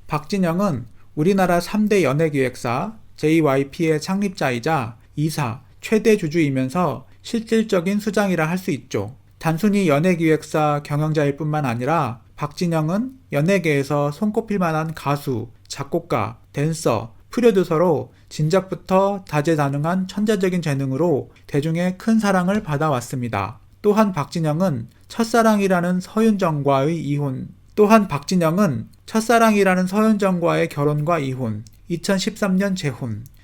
박진영은 우리나라 3대 연예기획사 JYP의 창립자이자 이사, 최대 주주이면서 실질적인 수장이라 할 수 있죠. 단순히 연예기획사 경영자일 뿐만 아니라 박진영은 연예계에서 손꼽힐 만한 가수, 작곡가, 댄서, 프로듀서로 진작부터 다재다능한 천재적인 재능으로 대중의 큰 사랑을 받아왔습니다. 또한 박진영은 첫사랑이라는 서윤정과의 결혼과 이혼, 2013년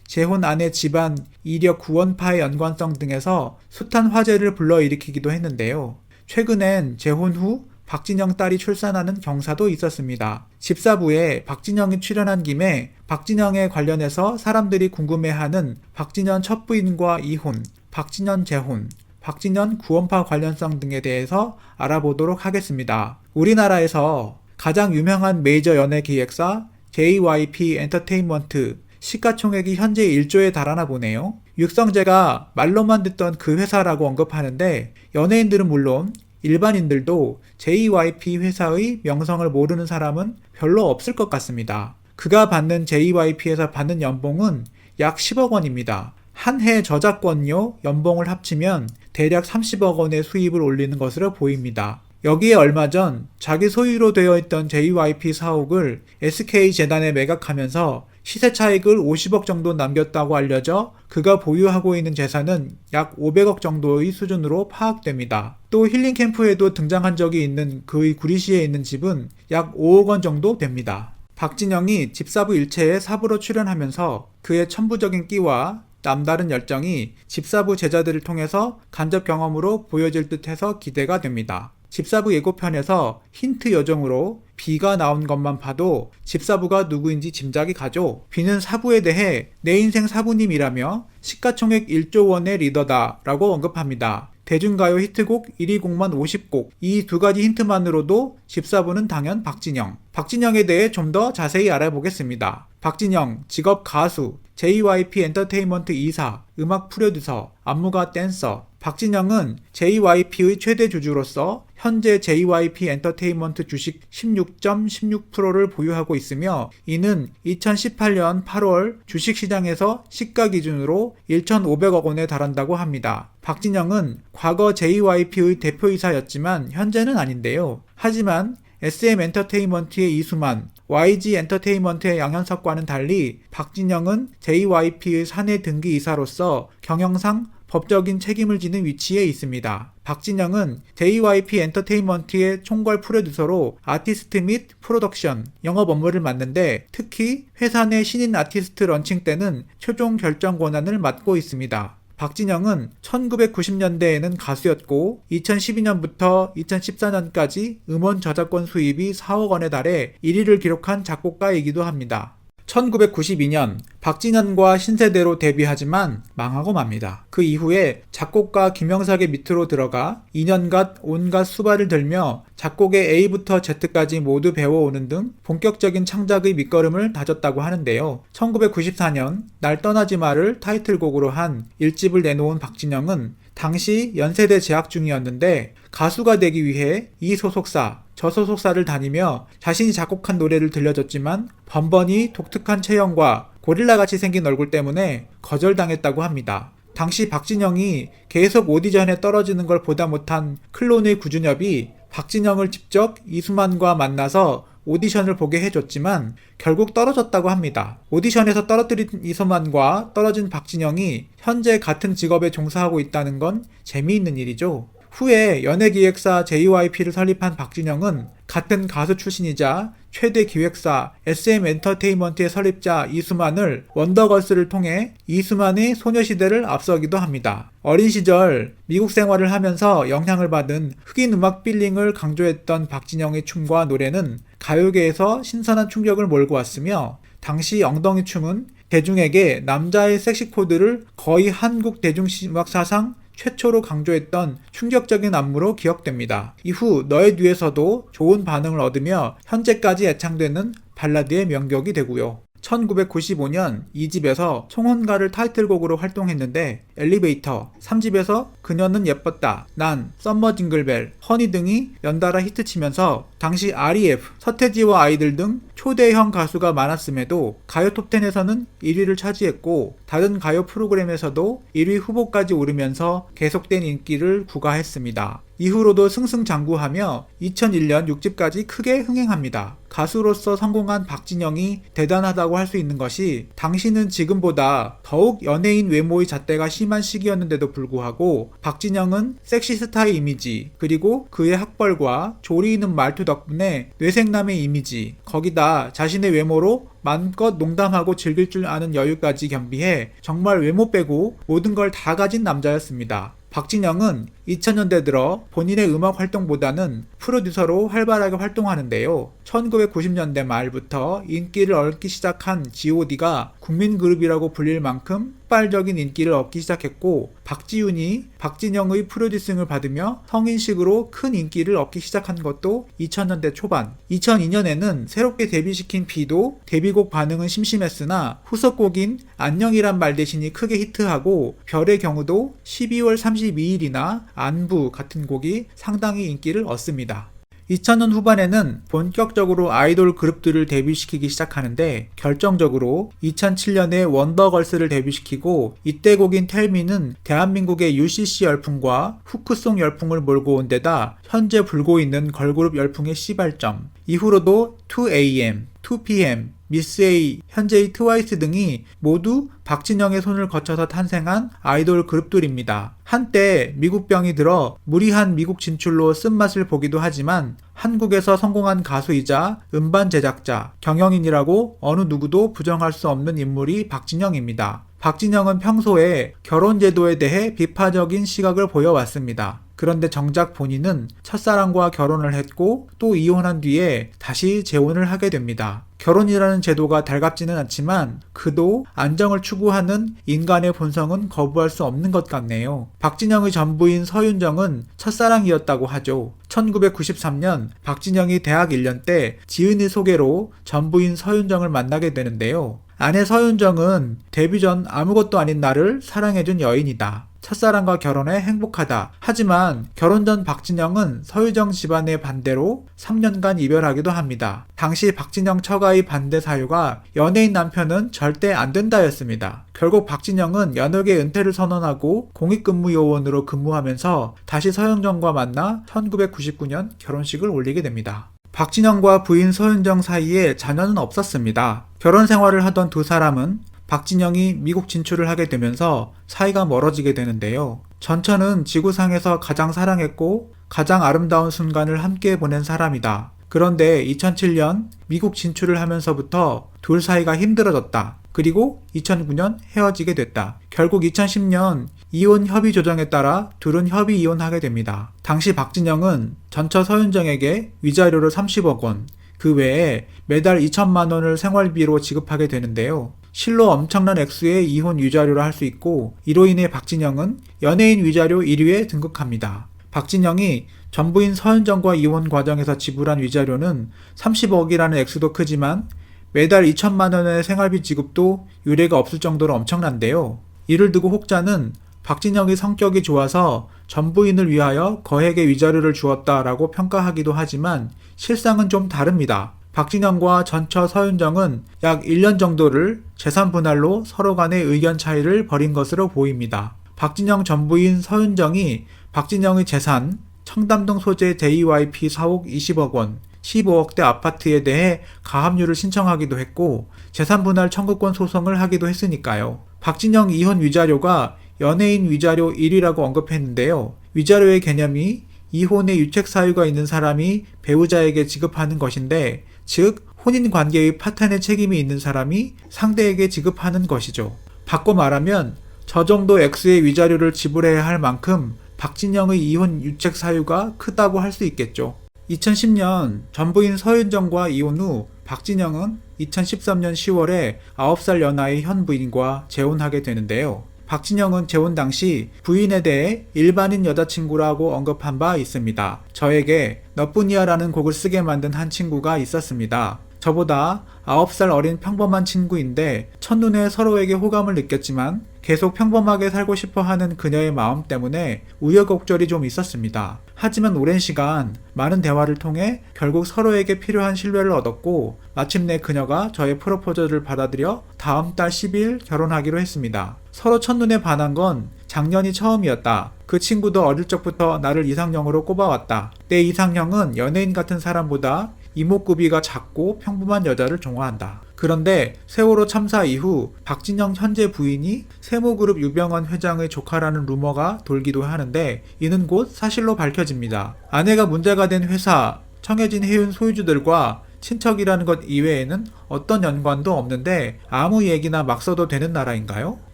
재혼 안의 집안, 이력 구원파의 연관성 등에서 숱한 화제를 불러일으키기도 했는데요. 최근엔 재혼 후 박진영 딸이 출산하는 경사도 있었습니다. 집사부에 박진영이 출연한 김에 박진영에 관련해서 사람들이 궁금해하는 박진영 첫 부인과 이혼, 박진영 재혼, 박진영 구원파 관련성 등에 대해서 알아보도록 하겠습니다. 우리나라에서 가장 유명한 메이저 연예기획사 JYP 엔터테인먼트 시가총액이 현재 1조에 달하나 보네요. 육성재가 말로만 듣던 그 회사라고 언급하는데 연예인들은 물론 일반인들도 JYP 회사의 명성을 모르는 사람은 별로 없을 것 같습니다. 그가 받는 JYP에서 받는 연봉은 약 10억 원입니다. 한 해 저작권료, 연봉을 합치면 대략 30억 원의 수입을 올리는 것으로 보입니다. 여기에 얼마 전 자기 소유로 되어 있던 JYP 사옥을 SK재단에 매각하면서 시세 차익을 50억 정도 남겼다고 알려져 그가 보유하고 있는 재산은 약 500억 정도의 수준으로 파악됩니다. 또 힐링캠프에도 등장한 적이 있는 그의 구리시에 있는 집은 약 5억 원 정도 됩니다. 박진영이 집사부 일체에 사부로 출연하면서 그의 천부적인 끼와 남다른 열정이 집사부 제자들을 통해서 간접 경험으로 보여질 듯해서 기대가 됩니다. 집사부 예고편에서 힌트 요정으로 B가 나온 것만 봐도 집사부가 누구인지 짐작이 가죠. B는 사부에 대해 내 인생 사부님이라며 시가총액 1조 원의 리더다 라고 언급합니다. 대중가요 히트곡 1위 곡만 50곡, 이 두 가지 힌트만으로도 집사부는 당연 박진영. 박진영에 대해 좀 더 자세히 알아보겠습니다. 박진영, 직업 가수, JYP 엔터테인먼트 이사, 음악 프로듀서, 안무가 댄서. 박진영은 JYP의 최대 주주로서 현재 JYP 엔터테인먼트 주식 16.16%를 보유하고 있으며 이는 2018년 8월 주식시장에서 시가 기준으로 1,500억 원에 달한다고 합니다. 박진영은 과거 JYP의 대표이사였지만 현재는 아닌데요. 하지만 SM엔터테인먼트의 이수만, YG엔터테인먼트의 양현석과는 달리 박진영은 JYP의 사내 등기이사로서 경영상 법적인 책임을 지는 위치에 있습니다. 박진영은 JYP 엔터테인먼트의 총괄 프로듀서로 아티스트 및 프로덕션, 영업 업무를 맡는데 특히 회사 내 신인 아티스트 런칭 때는 최종 결정 권한을 맡고 있습니다. 박진영은 1990년대에는 가수였고 2012년부터 2014년까지 음원 저작권 수입이 4억 원에 달해 1위를 기록한 작곡가이기도 합니다. 1992년 박진영과 신세대로 데뷔하지만 망하고 맙니다. 그 이후에 작곡가 김영석의 밑으로 들어가 2년간 온갖 수발을 들며 작곡의 A부터 Z까지 모두 배워오는 등 본격적인 창작의 밑거름을 다졌다고 하는데요. 1994년 날 떠나지 마를 타이틀곡으로 한 1집을 내놓은 박진영은 당시 연세대 재학 중이었는데 가수가 되기 위해 이 소속사, 저 소속사를 다니며 자신이 작곡한 노래를 들려줬지만 번번이 독특한 체형과 고릴라같이 생긴 얼굴 때문에 거절당했다고 합니다. 당시 박진영이 계속 오디션에 떨어지는 걸 보다 못한 클론의 구준엽이 박진영을 직접 이수만과 만나서 오디션을 보게 해줬지만 결국 떨어졌다고 합니다. 오디션에서 떨어뜨린 이수만과 떨어진 박진영이 현재 같은 직업에 종사하고 있다는 건 재미있는 일이죠. 후에 연예기획사 JYP를 설립한 박진영은 같은 가수 출신이자 최대 기획사 SM엔터테인먼트의 설립자 이수만을 원더걸스를 통해 이수만의 소녀시대를 앞서기도 합니다. 어린 시절 미국 생활을 하면서 영향을 받은 흑인 음악 필링을 강조했던 박진영의 춤과 노래는 가요계에서 신선한 충격을 몰고 왔으며 당시 엉덩이 춤은 대중에게 남자의 섹시 코드를 거의 한국 대중음악 사상 최초로 강조했던 충격적인 안무로 기억됩니다. 이후 너의 뒤에서도 좋은 반응을 얻으며 현재까지 애창되는 발라드의 명곡이 되고요. 1995년 2집에서 총혼가를 타이틀곡으로 활동했는데 엘리베이터, 3집에서 그녀는 예뻤다, 난, 썸머 징글벨, 허니 등이 연달아 히트치면서 당시 REF, 서태지와 아이들 등 초대형 가수가 많았음에도 가요 톱10에서는 1위를 차지했고 다른 가요 프로그램에서도 1위 후보까지 오르면서 계속된 인기를 구가했습니다. 이후로도 승승장구하며 2001년 6집까지 크게 흥행합니다. 가수로서 성공한 박진영이 대단하다고 할 수 있는 것이 당시는 지금보다 더욱 연예인 외모의 잣대가 심한 시기였는데도 불구하고 박진영은 섹시스타의 이미지 그리고 그의 학벌과 조리 있는 말투 덕분에 뇌생남의 이미지 거기다 자신의 외모로 마음껏 농담하고 즐길 줄 아는 여유까지 겸비해 정말 외모 빼고 모든 걸 다 가진 남자였습니다. 박진영은 2000년대 들어 본인의 음악 활동보다는 프로듀서로 활발하게 활동하는데요. 1990년대 말부터 인기를 얻기 시작한 G.O.D가 국민그룹이라고 불릴 만큼 폭발적인 인기를 얻기 시작했고 박지윤이 박진영의 프로듀싱을 받으며 성인식으로 큰 인기를 얻기 시작한 것도 2000년대 초반. 2002년에는 새롭게 데뷔시킨 B도 데뷔곡 반응은 심심했으나 후속곡인 안녕이란 말 대신이 크게 히트하고 별의 경우도 12월 32일이나 안부 같은 곡이 상당히 인기를 얻습니다. 2000년 후반에는 본격적으로 아이돌 그룹들을 데뷔시키기 시작하는데 결정적으로 2007년에 원더걸스를 데뷔시키고 이때 곡인 텔미는 대한민국의 UCC 열풍과 후크송 열풍을 몰고 온 데다 현재 불고 있는 걸그룹 열풍의 시발점. 이후로도 2AM, 2PM, 미스 A, 현재의 트와이스 등이 모두 박진영의 손을 거쳐서 탄생한 아이돌 그룹들입니다. 한때 미국병이 들어 무리한 미국 진출로 쓴맛을 보기도 하지만 한국에서 성공한 가수이자 음반 제작자, 경영인이라고 어느 누구도 부정할 수 없는 인물이 박진영입니다. 박진영은 평소에 결혼 제도에 대해 비판적인 시각을 보여왔습니다. 그런데 정작 본인은 첫사랑과 결혼을 했고 또 이혼한 뒤에 다시 재혼을 하게 됩니다. 결혼이라는 제도가 달갑지는 않지만 그도 안정을 추구하는 인간의 본성은 거부할 수 없는 것 같네요. 박진영의 전부인 서윤정은 첫사랑이었다고 하죠. 1993년 박진영이 대학 1년 때 지은이 소개로 전부인 서윤정을 만나게 되는데요. 아내 서윤정은 데뷔 전 아무것도 아닌 나를 사랑해준 여인이다. 첫사랑과 결혼해 행복하다. 하지만 결혼 전 박진영은 서유정 집안의 반대로 3년간 이별하기도 합니다. 당시 박진영 처가의 반대 사유가 연예인 남편은 절대 안 된다였습니다. 결국 박진영은 연예계 은퇴를 선언하고 공익근무 요원으로 근무하면서 다시 서윤정과 만나 1999년 결혼식을 올리게 됩니다. 박진영과 부인 서윤정 사이에 자녀는 없었습니다. 결혼 생활을 하던 두 사람은 박진영이 미국 진출을 하게 되면서 사이가 멀어지게 되는데요. 전처는 지구상에서 가장 사랑했고 가장 아름다운 순간을 함께 보낸 사람이다. 그런데 2007년 미국 진출을 하면서부터 둘 사이가 힘들어졌다. 그리고 2009년 헤어지게 됐다. 결국 2010년 이혼 협의 조정에 따라 둘은 협의 이혼하게 됩니다. 당시 박진영은 전처 서윤정에게 위자료를 30억 원, 그 외에 매달 2천만 원을 생활비로 지급하게 되는데요. 실로 엄청난 액수의 이혼 위자료를 할 수 있고 이로 인해 박진영은 연예인 위자료 1위에 등극합니다. 박진영이 전부인 서윤정과 이혼 과정에서 지불한 위자료는 30억이라는 액수도 크지만 매달 2천만 원의 생활비 지급도 유례가 없을 정도로 엄청난데요. 이를 두고 혹자는 박진영이 성격이 좋아서 전부인을 위하여 거액의 위자료를 주었다라고 평가하기도 하지만 실상은 좀 다릅니다. 박진영과 전처 서윤정은 약 1년 정도를 재산 분할로 서로 간의 의견 차이를 벌인 것으로 보입니다. 박진영 전부인 서윤정이 박진영의 재산, 청담동 소재 JYP 사옥 20억 원, 15억대 아파트에 대해 가압류를 신청하기도 했고 재산 분할 청구권 소송을 하기도 했으니까요. 박진영 이혼 위자료가 연예인 위자료 1위라고 언급했는데요. 위자료의 개념이 이혼의 유책 사유가 있는 사람이 배우자에게 지급하는 것인데 즉 혼인관계의 파탄의 책임이 있는 사람이 상대에게 지급하는 것이죠. 바꿔 말하면 저 정도 액수의 위자료를 지불해야 할 만큼 박진영의 이혼 유책 사유가 크다고 할 수 있겠죠. 2010년 전부인 서윤정과 이혼 후 박진영은 2013년 10월에 9살 연하의 현 부인과 재혼하게 되는데요. 박진영은 재혼 당시 부인에 대해 일반인 여자친구라고 언급한 바 있습니다. 저에게 너뿐이야라는 곡을 쓰게 만든 한 친구가 있었습니다. 저보다 9살 어린 평범한 친구인데 첫눈에 서로에게 호감을 느꼈지만 계속 평범하게 살고 싶어 하는 그녀의 마음 때문에 우여곡절이 좀 있었습니다. 하지만 오랜 시간 많은 대화를 통해 결국 서로에게 필요한 신뢰를 얻었고 마침내 그녀가 저의 프로포즈를 받아들여 다음 달 10일 결혼하기로 했습니다. 서로 첫눈에 반한 건 작년이 처음이었다. 그 친구도 어릴 적부터 나를 이상형으로 꼽아왔다. 내 이상형은 연예인 같은 사람보다 이목구비가 작고 평범한 여자를 좋아한다. 그런데 세월호 참사 이후 박진영 현재 부인이 세모그룹 유병헌 회장의 조카라는 루머가 돌기도 하는데 이는 곧 사실로 밝혀집니다. 아내가 문제가 된 회사, 청해진 해운 소유주들과 친척이라는 것 이외에는 어떤 연관도 없는데 아무 얘기나 막 써도 되는 나라인가요?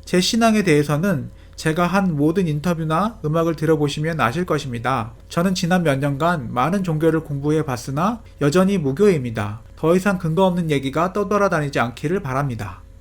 제 신앙에 대해서는 제가 한 모든 인터뷰나 음악을 들어보시면 아실 것입니다. 저는 지난 몇 년간 많은 종교를 공부해 봤으나 여전히 무교입니다. 더 이상 근거 없는 얘기가 떠돌아다니지 않기를 바랍니다.